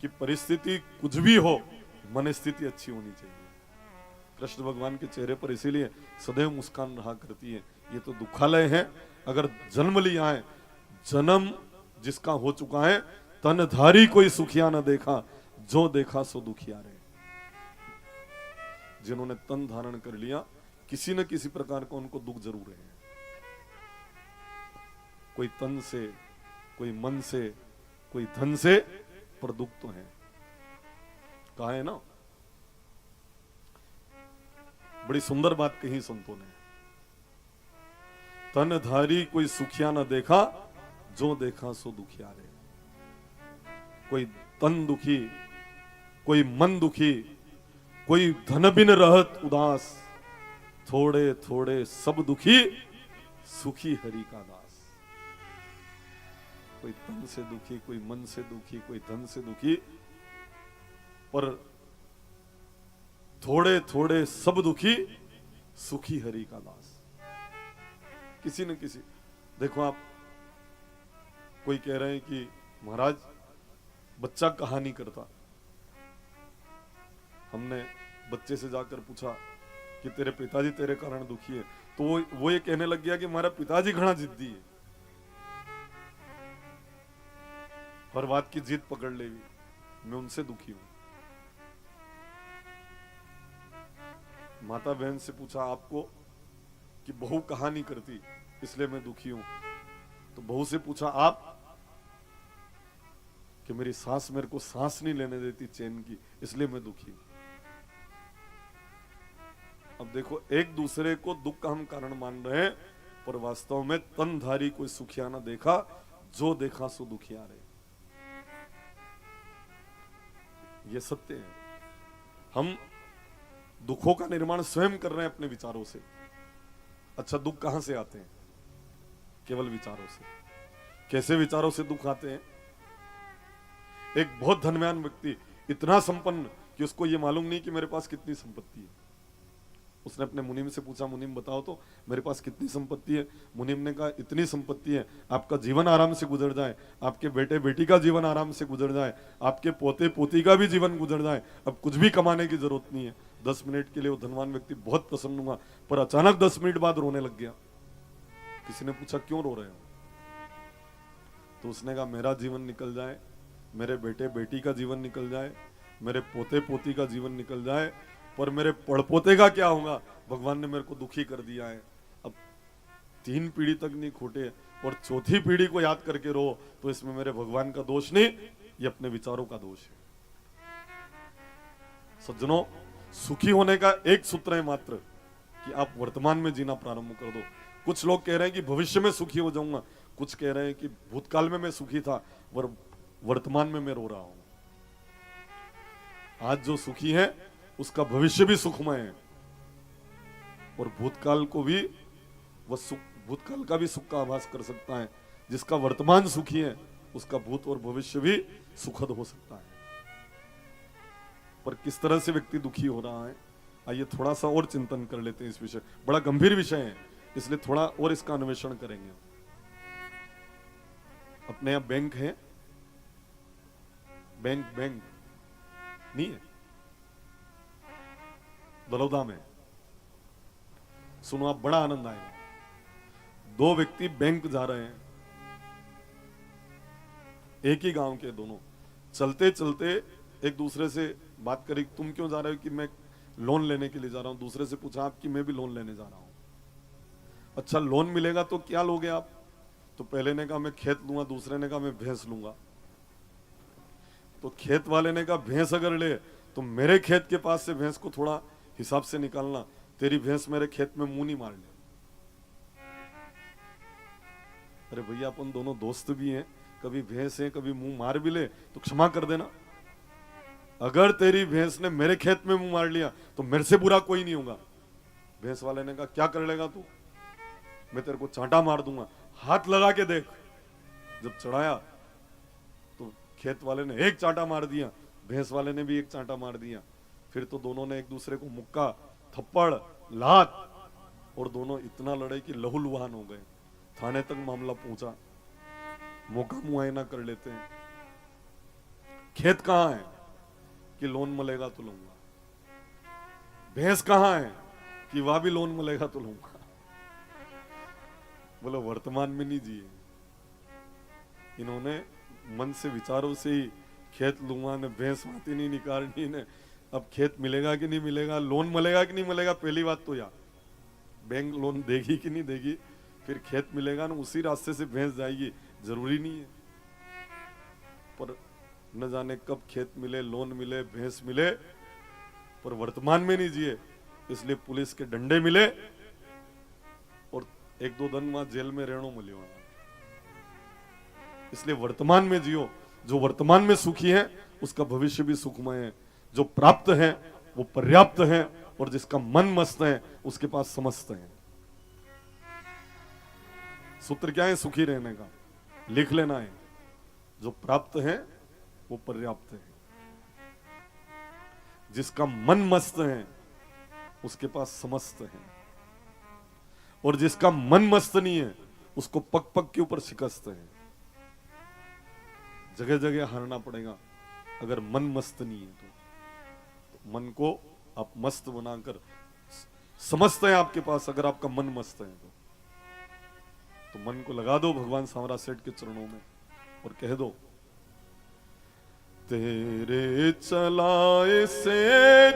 कि परिस्थिति कुछ भी हो, मन स्थिति अच्छी होनी चाहिए। कृष्ण भगवान के चेहरे पर इसीलिए सदैव मुस्कान रहा करती है। ये तो दुखालय है, अगर जन्म लिया है, जन्म जिसका हो चुका है, तनधारी कोई सुखिया न देखा, जो देखा सो दुखिया रहे। जिन्होंने तन धारण कर लिया, किसी न किसी प्रकार का उनको दुख जरूर है। कोई तन से, कोई मन से, कोई धन से, पर दुख तो है। कहा है ना, बड़ी सुंदर बात कही संतों ने, तन धारी कोई सुखिया न देखा, जो देखा सो दुखिया रे। कोई तन दुखी, कोई मन दुखी, कोई धन बिन रहत उदास, थोड़े थोड़े सब दुखी, सुखी हरि का दास। कोई तन से दुखी, कोई मन से दुखी, कोई धन से दुखी, पर थोड़े थोड़े सब दुखी, सुखी हरि का दास। किसी न किसी, देखो आप, कोई कह रहे हैं कि महाराज बच्चा कहानी करता। हमने बच्चे से जाकर पूछा कि तेरे पिताजी तेरे कारण दुखी है, तो वो ये कहने लग गया कि हमारा पिताजी घना जिद्दी है, हर बात की जिद पकड़ लेगी, मैं उनसे दुखी हूं। माता बहन से पूछा आपको कि बहू कहानी करती इसलिए मैं दुखी हूं, तो बहू से पूछा आप, कि मेरी सास मेरे को सांस नहीं लेने देती चैन की, इसलिए मैं दुखी हूं। अब देखो, एक दूसरे को दुख का हम कारण मान रहे हैं, पर वास्तव में तनधारी कोई सुखिया ना देखा, जो देखा सो दुखिया रहे। ये सत्य है। हम दुखों का निर्माण स्वयं कर रहे हैं अपने विचारों से। अच्छा, दुख कहां से आते हैं? केवल विचारों से। कैसे विचारों से दुख आते हैं? एक बहुत धनवान व्यक्ति, इतना संपन्न कि उसको यह मालूम नहीं कि मेरे पास कितनी संपत्ति है। उसने अपने मुनीम से पूछा, मुनीम बताओ तो मेरे पास कितनी संपत्ति है? मुनीम ने कहा, इतनी संपत्ति है आपका जीवन आराम से गुजर जाए, आपके बेटे बेटी का जीवन आराम से गुजर जाए, आपके पोते पोती का भी जीवन गुजर जाए, अब कुछ भी कमाने की जरूरत नहीं है। 10 मिनट के लिए वो धनवान व्यक्ति बहुत प्रसन्न हुआ, पर अचानक 10 मिनट बाद रोने लग गया। किसी ने पूछा, क्यों रो रहे हो? तो उसने कहा, मेरा जीवन निकल जाए, मेरे बेटे बेटी का जीवन निकल जाए, मेरे पोते पोती का जीवन निकल जाए, पर मेरे पड़पोते का क्या होगा? भगवान ने मेरे को दुखी कर दिया है। अब 3 पीढ़ी तक नहीं खोटे और 4थी पीढ़ी को याद करके रो, तो इसमें मेरे भगवान का दोष नहीं, ये अपने विचारों का दोष है। सज्जनों, सुखी होने का एक सूत्र है मात्र, कि आप वर्तमान में जीना प्रारंभ कर दो। कुछ लोग कह रहे हैं कि भविष्य में सुखी हो जाऊंगा, कुछ कह रहे हैं कि भूतकाल में मैं सुखी था, वर्तमान में मैं रो रहा हूं। आज जो सुखी है उसका भविष्य भी सुखमय है, और भूतकाल को भी वह सुख, भूतकाल का भी सुख का आभास कर सकता है। जिसका वर्तमान सुखी है उसका भूत और भविष्य भी सुखद हो सकता है। पर किस तरह से व्यक्ति दुखी हो रहा है, आइए थोड़ा सा और चिंतन कर लेते हैं इस विषय। बड़ा गंभीर विषय है, इसलिए थोड़ा और इसका अन्वेषण करेंगे। अपने यहां बैंक है? बैंक नहीं है? बड़ौदा में सुनो आप, बड़ा आनंद आएगा। 2 व्यक्ति बैंक जा रहे हैं, एक ही गांव के दोनों, चलते चलते एक दूसरे से बात करी, तुम क्यों जा रहे हो? कि मैं लोन लेने के लिए जा रहा हूं। दूसरे से पूछा, आप? कि मैं भी लोन लेने जा रहा हूं। अच्छा, लोन मिलेगा तो क्या लोगे आप? तो पहले ने कहा मैं खेत लूंगा, दूसरे ने कहा मैं भैंस लूंगा। तो खेत वाले ने कहा भैंस अगर ले तो मेरे खेत के पास से भैंस को थोड़ा हिसाब से निकालना, तेरी भैंस मेरे खेत में मुंह नहीं मार ले। अरे भैया, अपन दोनों दोस्त भी हैं, कभी भैंस है कभी मुंह मार भी ले तो क्षमा कर देना। अगर तेरी भैंस ने मेरे खेत में मुंह मार लिया तो मेरे से बुरा कोई नहीं होगा। भैंस वाले ने कहा, क्या कर लेगा तू? मैं तेरे को चांटा मार दूंगा, हाथ लगा के देख। जब चढ़ाया तो खेत वाले ने एक चांटा मार दिया, भैंस वाले ने भी एक चांटा मार दिया। फिर तो दोनों ने एक दूसरे को मुक्का, थप्पड़, लात, और दोनों इतना लड़े कि लहूलुहान हो गए। थाने तक मामला पहुंचा। मौका मुआयना कर लेते हैं। खेत कहां है कि लोन मिलेगा तो लूंगा, भैंस कहां है कि वह भी लोन मिलेगा तो लूंगा। बोलो वर्तमान में नहीं जिए इन्होंने, मन से विचारों से ही खेत लूंगा ने भैंस माती नहीं निकालनी ने, अब खेत मिलेगा कि नहीं मिलेगा, लोन मिलेगा कि नहीं मिलेगा, पहली बात तो यार बैंक लोन देगी कि नहीं देगी, फिर खेत मिलेगा ना उसी रास्ते से भैंस जाएगी, जरूरी नहीं है। पर न जाने कब खेत मिले, लोन मिले, भैंस मिले, पर वर्तमान में नहीं जिए, इसलिए पुलिस के डंडे मिले और एक दो दिन में जेल में रहनो मिलियो। इसलिए वर्तमान में जियो, जो वर्तमान में सुखी है उसका भविष्य भी सुखमय है, जो प्राप्त है वो पर्याप्त है, और जिसका मन मस्त है उसके पास समस्त है। सूत्र क्या है सुखी रहने का, लिख लेना है, जो प्राप्त है वो पर्याप्त है, जिसका मन मस्त है उसके पास समस्त है, और जिसका मन मस्त नहीं है उसको पग पग के ऊपर शिकस्त है। जगह जगह हारना पड़ेगा अगर मन मस्त नहीं है तो मन को आप मस्त बनाकर, समस्त है आपके पास अगर आपका मन मस्त है तो मन को लगा दो भगवान सांवरा सेठ के चरणों में और कह दो, तेरे चलाए से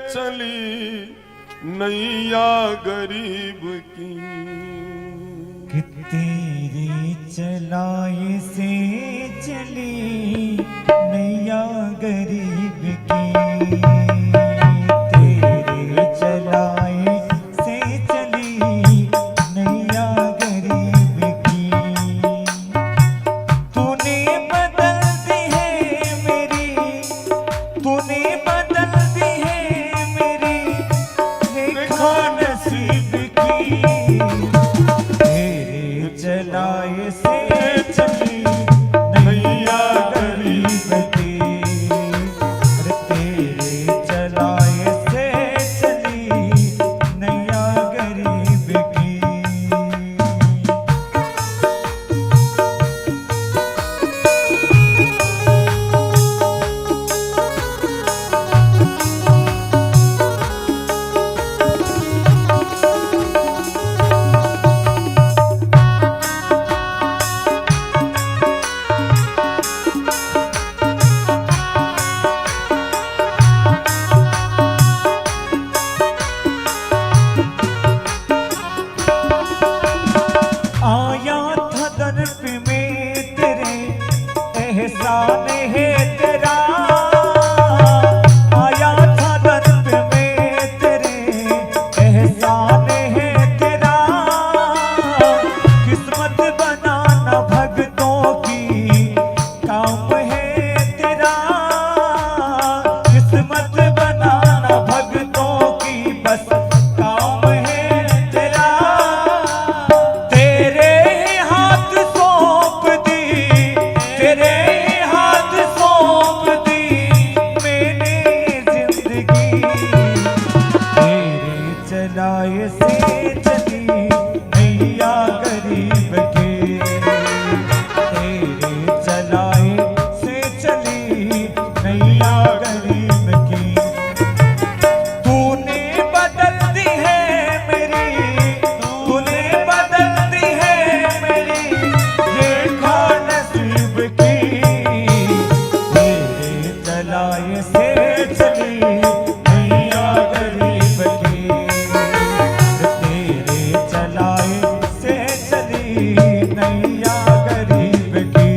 चली नैया गरीब की, कि तेरे चलाए से चली नैया गरीब की, तेरे चलाए से चली नैया गरीब की, तूने बदल दी है मेरी, तूने बदल दी है मेरी रेखा नसीब की, तेरे चलाए से चली नैया गरीब की, तेरे चलाए से चली नैया गरीब की। आया था दर पे में तेरे एहसान है तेरा, आया था दर पे में तेरे एहसान है तेरा, किस्मत बनाना भक्तों की काम है तेरा, किस्मत बनाना भक्तों की बस काम है तेरा, तेरे हाथ सौंप दी, तेरे हाथ सौंप दी मैंने जिंदगी, तेरे चलाए से चली नैया गरीब की, तेरे चलाए से चली नैया गरीब की, तूने बदल दी है मेरी, तूने बदल दी है मेरी रेखा नसीब की, तेरे चलाए से चली नैया गरीब की, तेरे चलाए से चली नैया गरीब की।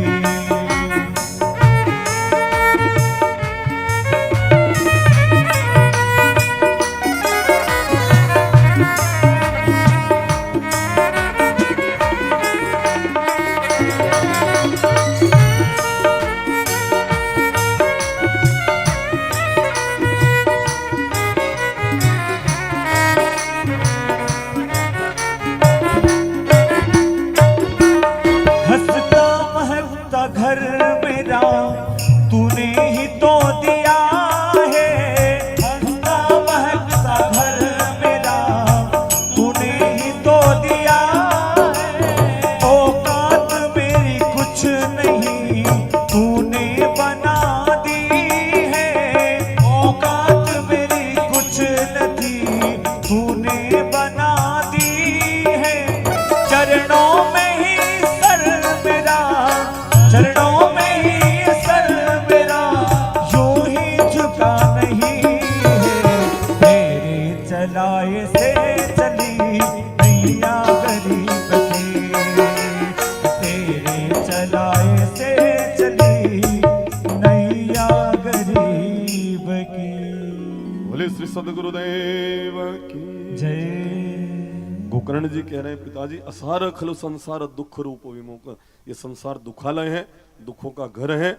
बोले श्री सदगुरुदेव की जय। गोकर्ण जी कह रहे हैं पिताजी, असार खलु संसार दुख रूप विमुख, ये संसार दुखालय है, दुखों का घर है,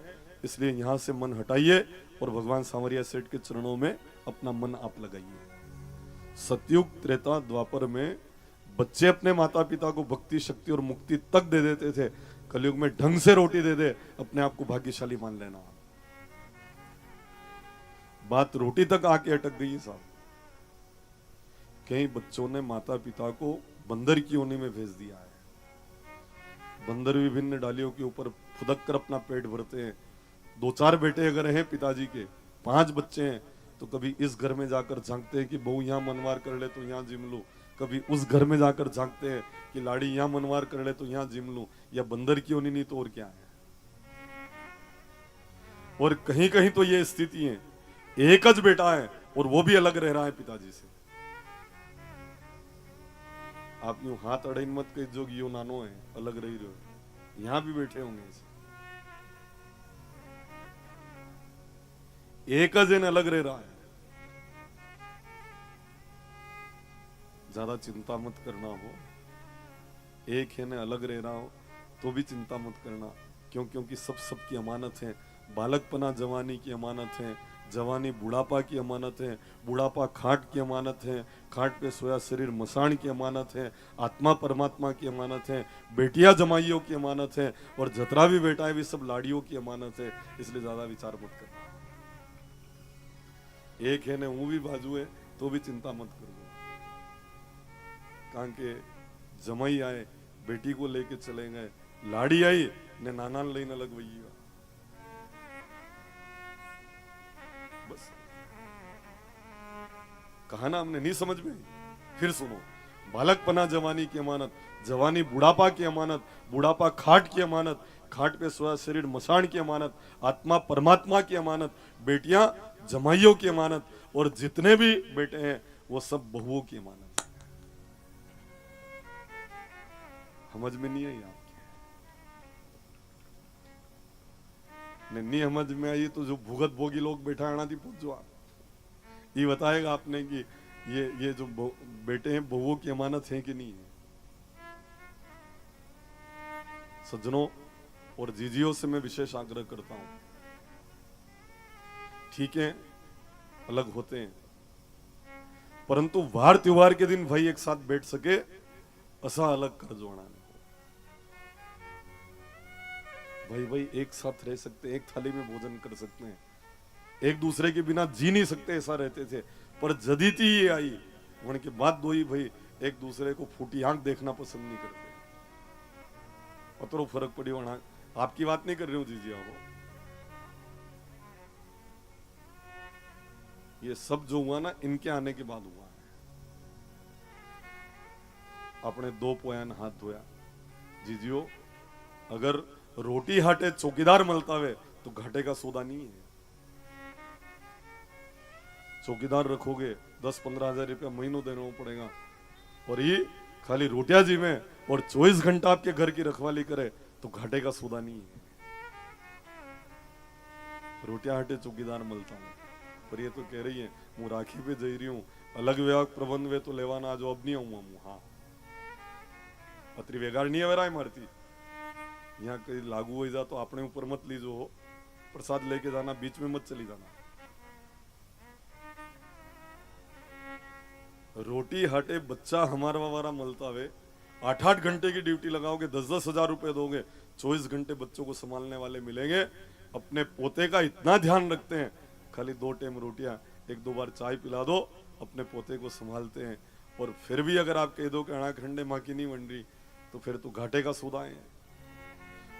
इसलिए यहाँ से मन हटाइए और भगवान सांवरिया सेठ के चरणों में अपना मन आप लगाइए। सतयुग त्रेता द्वापर में बच्चे अपने माता पिता को भक्ति शक्ति और मुक्ति तक दे देते थे, कलयुग में ढंग से रोटी दे दे अपने आप को भाग्यशाली मान लेना। बात रोटी तक आके अटक गई है साहब। कई बच्चों ने माता पिता को बंदर की योनि में भेज दिया है। बंदर विभिन्न डालियों के ऊपर फुदक कर अपना पेट भरते हैं। 2-4 बेटे अगर हैं पिताजी के, 5 बच्चे हैं, तो कभी इस घर में जाकर झांकते हैं कि बहू यहाँ मनवार कर ले तो यहाँ जिम लूं, कभी उस घर में जाकर झांकते हैं कि लाड़ी यहाँ मनवार कर ले तो यहाँ जिम लूं, या बंदर की योनि नहीं तो और क्या है। और कहीं कहीं तो ये स्थिति है, एक ज बेटा है और वो भी अलग रह रहा है पिताजी से। आप यूं हाथ अड़े मत कह जो यो नानो है अलग रही रहो, यहां भी बैठे होंगे ऐसे। एक जन अलग रह रहा है। ज्यादा चिंता मत करना हो, एक है ने अलग रह रहा हो तो भी चिंता मत करना, क्योंकि सब सबकी अमानत है। बालकपना जवानी की अमानत है, जवानी बुढ़ापा की अमानत है, बुढ़ापा खाट की अमानत है, खाट पे सोया शरीर मसान की अमानत है, आत्मा परमात्मा की अमानत है, बेटियां जमाइयों की अमानत है, और जतरा भी बेटा है भी सब लाड़ियों की अमानत है। इसलिए ज्यादा विचार मत करना। एक है ने वो भी बाजू है तो भी चिंता मत करो, कारण के जमाई आए बेटी को लेके चले गए, लाड़ी आई ने नाना लेने लग वही। बस कहा ना हमने, नहीं समझ में? फिर सुनो, बालकपना जवानी की अमानत, जवानी बुढ़ापा की अमानत, बुढ़ापा खाट की अमानत, खाट पे सोया शरीर मसान की अमानत, आत्मा परमात्मा की अमानत, बेटियां जमाइयों की अमानत, और जितने भी बेटे हैं वो सब बहुओं की अमानत। समझ में नहीं आई आपके? नहीं समझ में आई तो जो भुगत भोगी लोग बैठा है थी पूछो आप, ये बताएगा आपने कि ये जो बेटे हैं बहुओं की अमानत है कि नहीं है। सज्जनों और जीजियों से मैं विशेष आग्रह करता हूं, ठीक है अलग होते हैं, परंतु वार त्योहार के दिन भाई एक साथ बैठ सके ऐसा अलग कर जोड़ना। भाई एक साथ रह सकते, एक थाली में भोजन कर सकते हैं, एक दूसरे के बिना जी नहीं सकते ऐसा रहते थे, पर जदीती ये आई उनके बाद दो ही भाई एक दूसरे को फूटी आंख देखना पसंद नहीं करते। अतरो फर्क पड़ी वहां, आपकी बात नहीं कर रही हूं जीजिया हो। ये सब जो हुआ ना इनके आने के बाद हुआ है। अपने 2 पोयान हाथ धोया जीजियो, अगर रोटी हाटे चौकीदार मलता हुए तो घाटे का सौदा नहीं है। चौकीदार रखोगे 10-15 हजार रुपया महीनों देना पड़ेगा, और ये खाली रोटियां जी में और 24 घंटा आपके घर की रखवाली करे तो घाटे का सौदा नहीं है। रोटियां हाटे चौकीदार मलता हूं, पर ये तो कह रही है मैं राखी पे जा रही हूं, अलग विभाग प्रबंध वे तो लेवाना जो अब नहीं आऊंगा। हाँ अतरी वेगाड़ नहीं है मारती, यहाँ कहीं लागू हो जा तो अपने ऊपर मत लीजो हो, प्रसाद लेके जाना, बीच में मत चली जाना। रोटी हाटे बच्चा हमारा वारा मलता वे, 8-8 घंटे की ड्यूटी लगाओगे, 10-10 हजार रुपए दोगे, 24 घंटे बच्चों को संभालने वाले मिलेंगे। अपने पोते का इतना ध्यान रखते हैं, खाली 2 टाइम रोटियां 1-2 बार चाय पिला दो, अपने पोते को संभालते हैं। और फिर भी अगर आप कह दो कि अड़ा खंडे माँ की नहीं बन रही, तो फिर तो घाटे का सौदा है।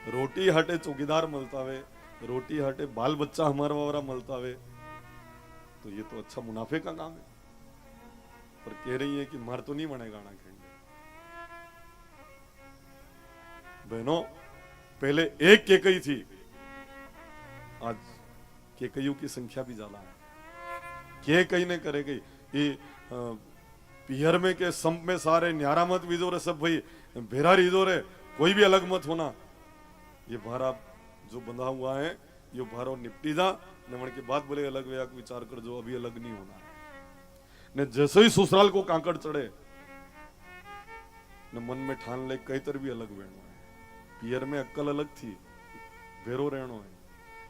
रोटी हटे चौकीदार मलता वे, रोटी हटे बाल बच्चा हमारा वारा मलता वे, तो ये तो अच्छा मुनाफे का काम है। पर कह रही है कि मार तो नहीं बनेगा ना खंडे। बहनों पहले एक केकई थी, आज केकईयों की संख्या भी ज्यादा है। केकई ने करे गई ये पिहर में के संप में सारे न्यारा मत विजो रे, सब भाई भेरा रिजो रे, कोई भी अलग मत होना। ये भारा जो बंधा हुआ है ये भारो निपटी जा, नमन के बाद बोले अलग विचार कर जो अभी अलग नहीं होना है। ने जैसे ही ससुराल को कांकड़ चढ़े ने मन में ठान ले कई तर भी अलग वेणो है। पियर में अक्कल अलग थी, भेरो रहनो है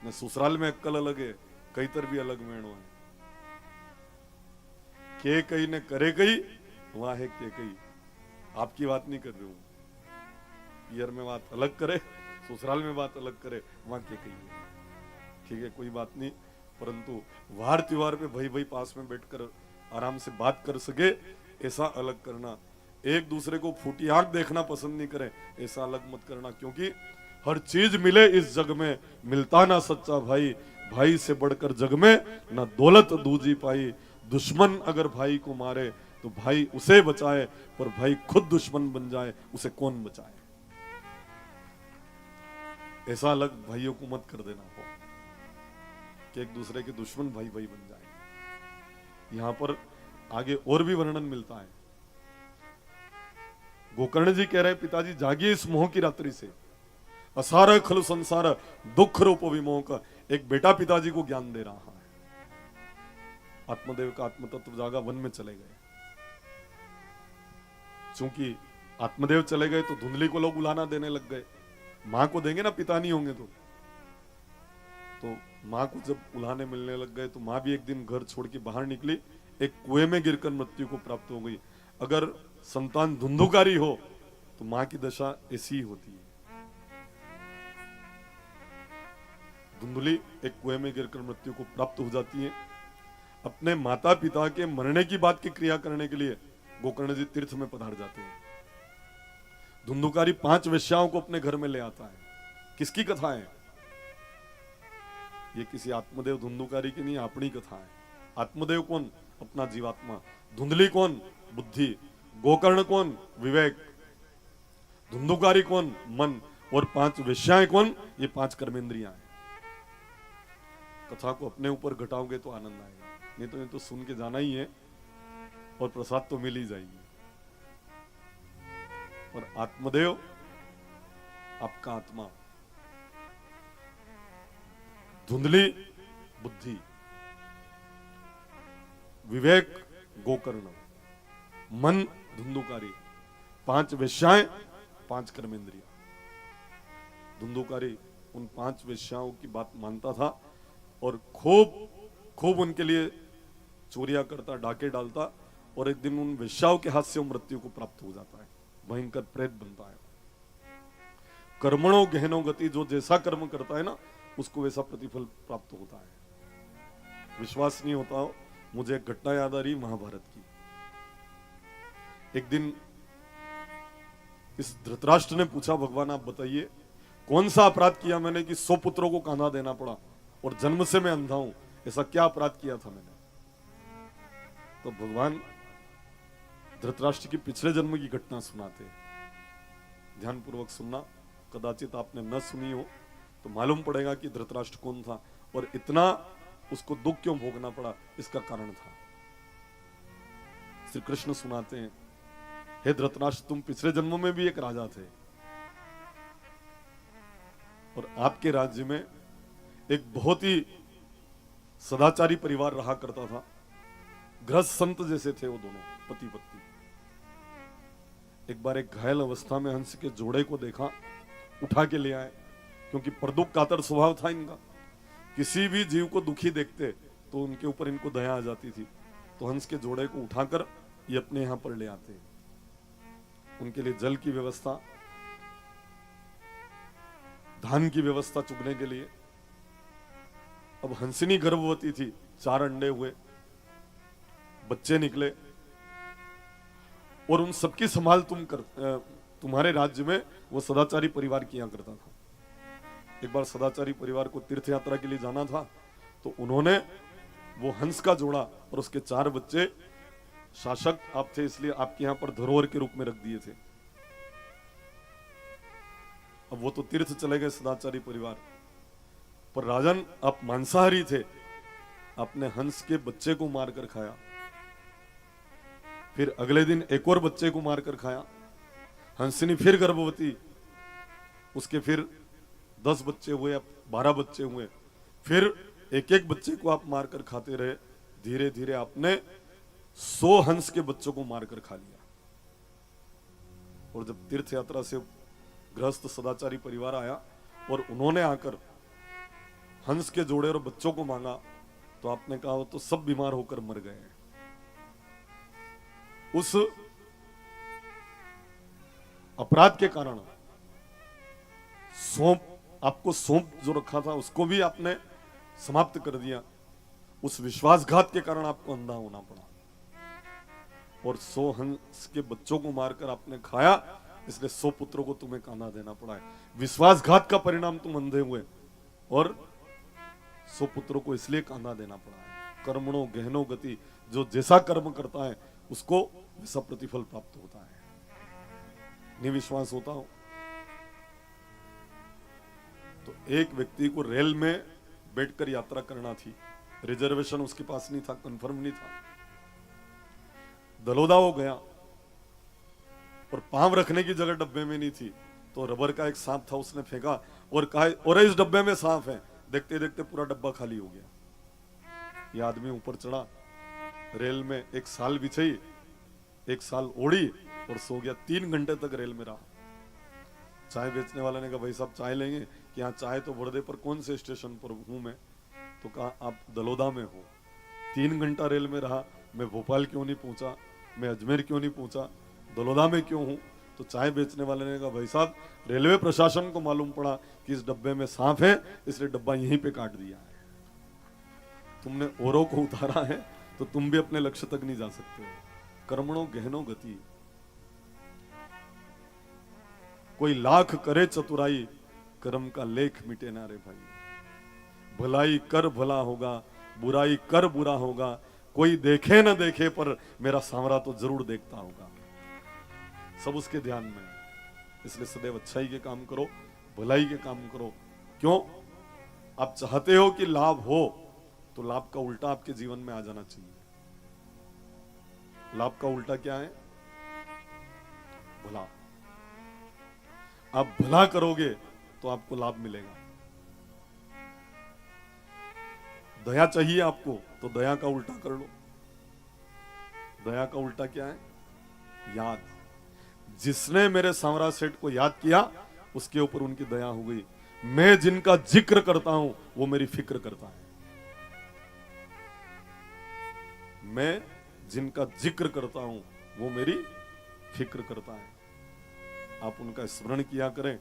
ने ससुराल में अक्कल अलग है, कई तर भी अलग वेणो है। के कई ने करे कई, वहां है के कई। आपकी बात नहीं कर रही हूं, पियर में बात अलग करे, ससुराल में बात अलग करे, वहां के कई है। ठीक है, कोई बात नहीं, परंतु वार त्योहार पे भाई भाई पास में बैठकर आराम से बात कर सके ऐसा अलग करना। एक दूसरे को फूटी आंख देखना पसंद नहीं करे ऐसा अलग मत करना, क्योंकि हर चीज मिले इस जग में, मिलता ना सच्चा भाई, भाई से बढ़कर जग में ना दौलत दूजी पाई। दुश्मन अगर भाई को मारे तो भाई उसे बचाए, पर भाई खुद दुश्मन बन जाए उसे कौन बचाए। ऐसा अलग भाइयों को मत कर देना हो कि एक दूसरे के दुश्मन भाई भाई बन जाए। यहां पर आगे और भी वर्णन मिलता है। गोकर्ण जी कह रहे पिताजी जागिए इस मोह की रात्रि से, असार खलु संसार दुख रूप विमोह का। एक बेटा पिताजी को ज्ञान दे रहा है। आत्मदेव का आत्मतत्व जागा, वन में चले गए। चूंकि आत्मदेव चले गए तो धुंधली को लोग उलाना देने लग गए। मां को देंगे ना, पिता नहीं होंगे तो मां को जब उलाने मिलने लग गए तो मां भी एक दिन घर छोड़ के बाहर निकली, एक कुएं में गिरकर मृत्यु को प्राप्त हो गई। अगर संतान धुंधुकारी हो तो मां की दशा ऐसी ही होती है। धुंधली एक कुएं में गिरकर मृत्यु को प्राप्त हो जाती है। अपने माता पिता के मरने की बात की क्रिया करने के लिए गोकर्ण जी तीर्थ में पधार जाते हैं। धुंधुकारी 5 वेश्याओं को अपने घर में ले आता है। किसकी कथा है ये? किसी आत्मदेव धुंधुकारी की नहीं, अपनी कथा है। आत्मदेव कौन? अपना जीवात्मा। धुंधली कौन? बुद्धि। गोकर्ण कौन? विवेक। धुंधुकारी कौन? मन। और 5 वेश्याएं कौन? ये 5 कर्मेंद्रियां हैं। कथा को अपने ऊपर घटाओगे तो आनंद आएगा, नहीं तो ये तो सुन के जाना ही है और प्रसाद तो मिल ही जाएगी। और आत्मदेव आपका आत्मा, धुंधली बुद्धि, विवेक गोकर्ण, मन धुंधुकारी, 5 वेश्याएं 5 कर्मेंद्रिया। धुंधुकारी उन 5 वेश्याओं की बात मानता था और खूब उनके लिए चोरियां करता, डाके डालता, और एक दिन उन वेश्याओं के हाथ से मृत्यु को प्राप्त हो जाता है, भयंकर प्रेत बनता है। कर्मणों गहनो गति, जो जैसा कर्म करता है ना उसको वैसा प्रतिफल प्राप्त होता है। विश्वास नहीं होता हो, मुझे एक घटना याद आ रही महाभारत की। एक दिन इस धृतराष्ट्र ने पूछा, भगवान आप बताइए कौन सा अपराध किया मैंने कि 100 पुत्रों को कांधा देना पड़ा और जन्म से मैं अंधा हूं, ऐसा क्या अपराध किया था मैंने? तो भगवान धृतराष्ट्र की पिछले जन्म की घटना सुनाते। ध्यानपूर्वक सुनना, कदाचित आपने न सुनी हो तो मालूम पड़ेगा कि धृतराष्ट्र कौन था और इतना उसको दुख क्यों भोगना पड़ा, इसका कारण था। श्री कृष्ण सुनाते हैं, हे धृतराष्ट्र तुम पिछले जन्म में भी एक राजा थे और आपके राज्य में एक बहुत ही सदाचारी परिवार रहा करता था। गृहस्थ संत जैसे थे वो दोनों, पति पत्नी। एक बार एक घायल अवस्था में हंस के जोड़े को देखा, उठा के ले आए, क्योंकि परदुख कातर स्वभाव था इनका। किसी भी जीव को दुखी देखते तो उनके ऊपर इनको दया आ जाती थी। तो हंस के जोड़े को उठाकर ये अपने यहां पर ले आते। उनके लिए जल की व्यवस्था, धान की व्यवस्था चुगने के लिए। अब हंसिनी गर्भवती थी, 4 अंडे हुए, बच्चे निकले और उन सबकी संभाल तुम्हारे राज्य में वो सदाचारी परिवार किया करता था। एक बार सदाचारी परिवार को तीर्थ यात्रा के लिए जाना था तो उन्होंने वो हंस का जोड़ा और उसके 4 बच्चे, शासक आप थे इसलिए आपके यहां पर धरोहर के रूप में रख दिए थे। अब वो तो तीर्थ चले गए सदाचारी परिवार, पर राजन आप मांसाहारी थे, आपने हंस के बच्चे को मारकर खाया। फिर अगले दिन एक और बच्चे को मारकर खाया। हंसिनी फिर गर्भवती, उसके फिर 10 बच्चे हुए, 12 बच्चे हुए। फिर एक एक बच्चे को आप मारकर खाते रहे। धीरे धीरे आपने 100 हंस के बच्चों को मारकर खा लिया। और जब तीर्थ यात्रा से गृहस्थ सदाचारी परिवार आया और उन्होंने आकर हंस के जोड़े और बच्चों को मांगा, तो आपने कहा वो तो सब बीमार होकर मर गए हैं। उस अपराध के कारण आपको सौंप जो रखा था उसको भी आपने समाप्त कर दिया। उस विश्वासघात के कारण आपको अंधा होना पड़ा और 100 हंस के बच्चों को मारकर आपने खाया, इसलिए 100 पुत्रों को तुम्हें काना देना पड़ा है। विश्वासघात का परिणाम तुम अंधे हुए और 100 पुत्रों को इसलिए काना देना पड़ा है। कर्मणों गहनों गति, जो जैसा कर्म करता है उसको वैसा प्रतिफल प्राप्त होता है। नहीं विश्वास होता हो तो एक व्यक्ति को रेल में बैठकर यात्रा करना थी, रिजर्वेशन उसके पास नहीं था, कंफर्म नहीं था। दलोदा हो गया और पांव रखने की जगह डब्बे में नहीं थी, तो रबर का एक सांप था, उसने फेंका और कहा और इस डब्बे में सांप है। देखते देखते पूरा डब्बा खाली हो गया। ये आदमी ऊपर चढ़ा, रेल में 1 साल बिछाई, 1 साल ओढ़ी और सो गया। 3 घंटे तक रेल में रहा। चाय बेचने वाले ने कहा भाई साहब चाय लेंगे? कि हाँ चाय तो बड़दे पर कौन से स्टेशन पर हूं मैं? तो कहा आप दलोदा में हो। 3 घंटा रेल में रहा, मैं भोपाल क्यों नहीं पहुंचा, मैं अजमेर क्यों नहीं पहुंचा, दलोदा में क्यों हूं? तो चाय बेचने वाले ने कहा भाई साहब रेलवे प्रशासन को मालूम पड़ा कि इस डब्बे में सांप है, इसलिए डब्बा यहीं पे काट दिया है। तुमने औरों को उतारा है तो तुम भी अपने लक्ष्य तक नहीं जा सकते हो। कर्मणों गहनों गति। कोई लाख करे चतुराई, कर्म का लेख मिटे ना रे भाई। भलाई कर भला होगा, बुराई कर बुरा होगा। कोई देखे न देखे पर मेरा सांवरा तो जरूर देखता होगा। सब उसके ध्यान में, इसलिए सदैव अच्छाई के काम करो, भलाई के काम करो। क्यों? आप चाहते हो कि लाभ हो तो लाभ का उल्टा आपके जीवन में आ जाना चाहिए। लाभ का उल्टा क्या है? भला। आप भला करोगे तो आपको लाभ मिलेगा। दया चाहिए आपको तो दया का उल्टा कर लो। दया का उल्टा क्या है? याद। जिसने मेरे सांवरा सेठ को याद किया उसके ऊपर उनकी दया हो गई। मैं जिनका जिक्र करता हूं वो मेरी फिक्र करता है। मैं जिनका जिक्र करता हूं वो मेरी फिक्र करता है। आप उनका स्मरण किया करें,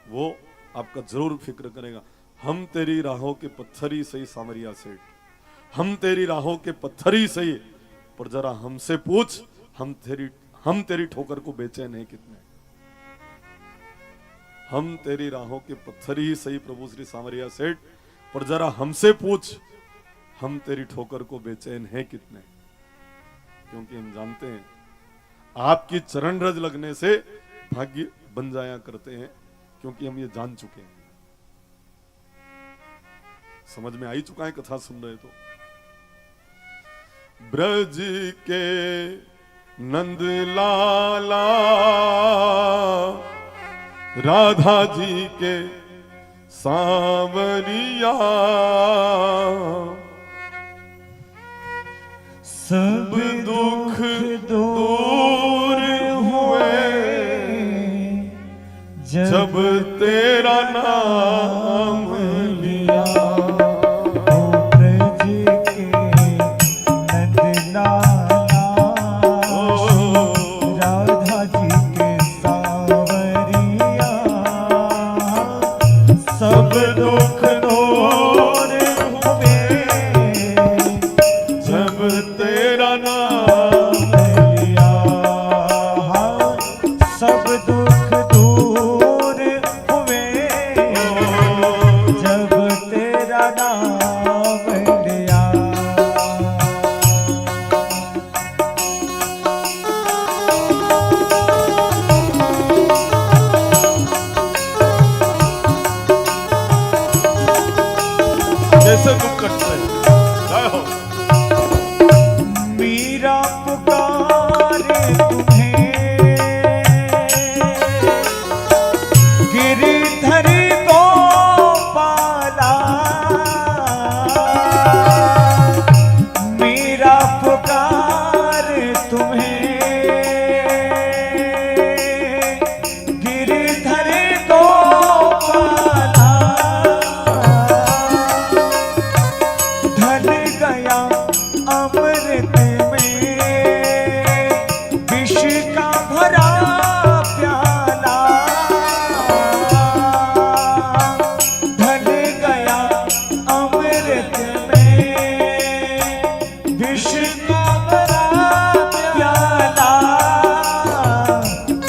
वो आपका जरूर फिक्र करेगा। हम तेरी राहों के पत्थर ही सही सामरिया सेठ, हम तेरी राहों के पत्थर ही सही, पर जरा हमसे पूछ हम तेरी ठोकर को बेचैन हैं कितने। हम तेरी राहों के पत्थर ही सही प्रभु श्री सामरिया सेठ, पर जरा हमसे पूछ हम तेरी ठोकर को बेचैन हैं कितने। क्योंकि हम जानते हैं आपकी चरण रज लगने से भाग्य बन जाया करते हैं, क्योंकि हम ये जान चुके हैं। समझ में आई चुका है कथा सुन रहे तो। ब्रज के नंद लाला राधा जी के सांवरिया, सब दुख दूर हुए जब तेरा नाम लिया। ब्रज के नंदलाला राधा जी के सांवरिया, सब दुख दूर हुए जब तेरा नाम लिया। सब दुख दूर हुए जब तेरा नाम लिया। कैसे दुख कटते हैं। जय हो। मीरा पुकारे तुम्हें गिरिधर गोपाला। मीरा पुकारे गया अमृत में विष का भरा प्याला, ढल गया अमृत में विष का भरा प्याला,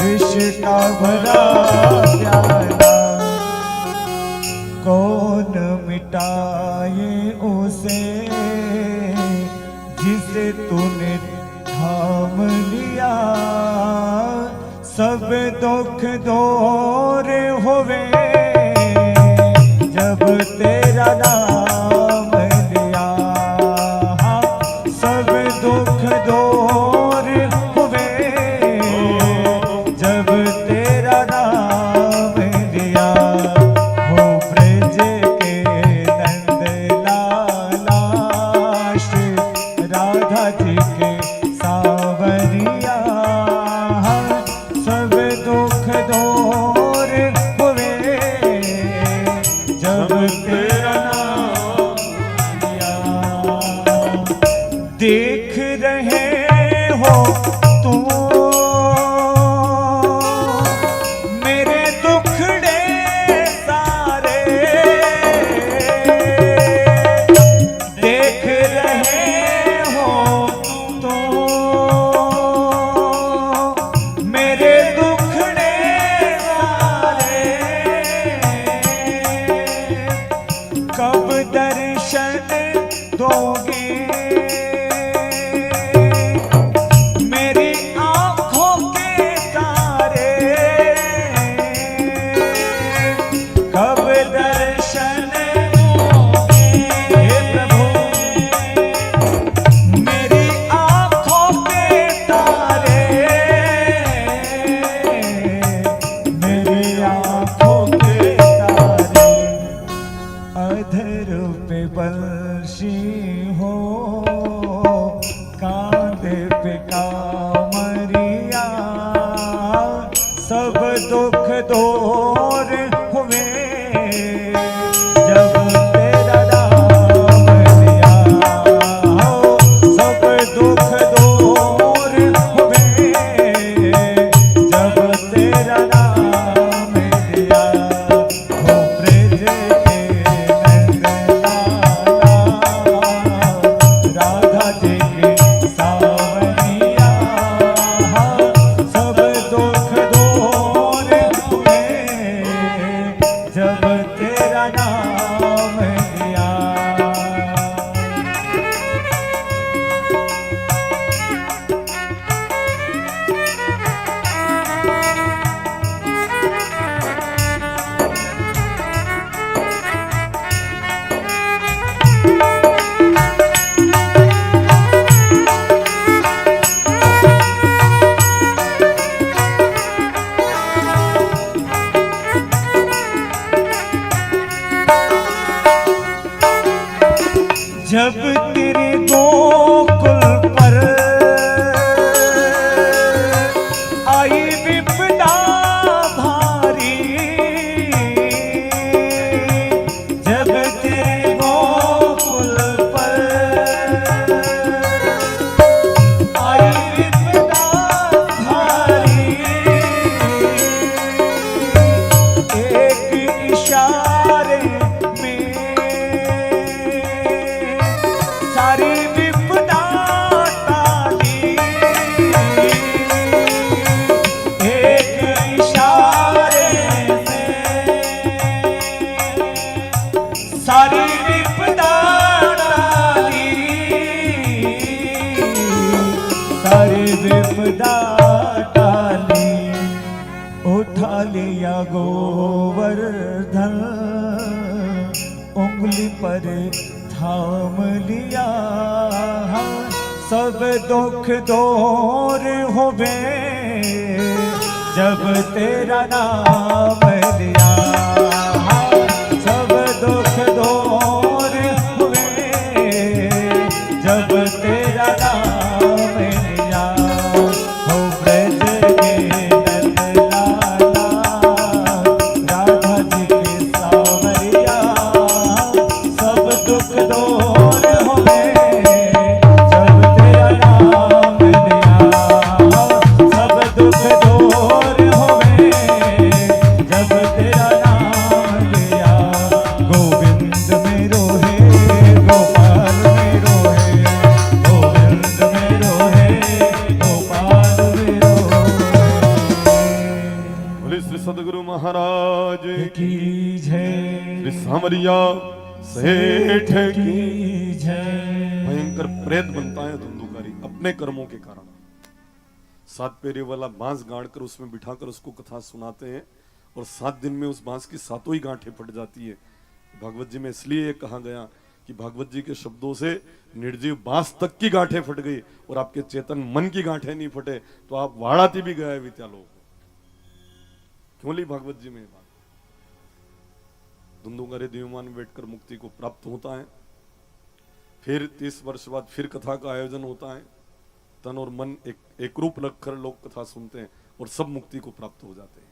विष का भरा प्याला। कौन मिटाए उसे जिसे तूने थाम लिया, सब दुख दूर हुए जब तेरा नाम लिया, सब दुख दूर हुए जब तेरा नाम लिया। हो ब्रज के नंद लाला श्री राधा जी के सावरिया, सब दुख दूर हुए जब तेरा नाम लिया। देख रहे हो तुम मेरे दुखड़े सारे, देख रहे हो तुम मेरे दुखड़े सारे, कब दर्शन दोगे मेरी आँखों के तारे, कब दर्शन दोगे हे प्रभु मेरी आँखों के तारे, मेरी आँखों के तारे। अधर पे बंशी हो कांधे पे कामरिया, सब दुख दूर हुए जब तेरा नाम लिया, सब दुख दूर हुए जब तेरा नाम लिया। हो ब्रज के नंद लाला राधा जी के सावरिया, सब दुख दूर हुए जब तेरा नाम लिया। जब तेरे गोकुल पर आई विपदा भारी, जब तेरे गोकुल पर आई विपदा भारी, एक इशारे में सारी विपदा टाली, एक इशारे में सारी विपदा टाली, सारी विपदा टाली। उठा लिया गोवर्धन उंगली पर थाम लिया, सब दुख दूर हुए जब तेरा नाम लिया, सब दुख दूर हुए जब तेरा नाम लिया। हो ब्रज के नंद लाला राधा जी के सावरिया, सब दुख दूर हुए सांवरिया सेठ की की जय। भयंकर प्रेत बनता है धुंधुकारी अपने कर्मों के कारण। 7 पेरे वाला बांस गाड़ कर उसमें बिठाकर उसको कथा सुनाते हैं और 7 दिन में उस बांस की 7 ही गांठें फट जाती है। भागवत जी में इसलिए कहा गया कि भागवत जी के शब्दों से निर्जीव बांस तक की गांठें फट गई और आपके चेतन मन की गांठें नहीं फटे तो आप वाड़ाती भी गए वित्या लोग। क्यों ली भागवत जी में बात? धुंधुकारी दिव्यमान में बैठकर मुक्ति को प्राप्त होता है। फिर 30 वर्ष बाद फिर कथा का आयोजन होता है। तन और मन एक रूप रखकर लोग कथा सुनते हैं और सब मुक्ति को प्राप्त हो जाते हैं।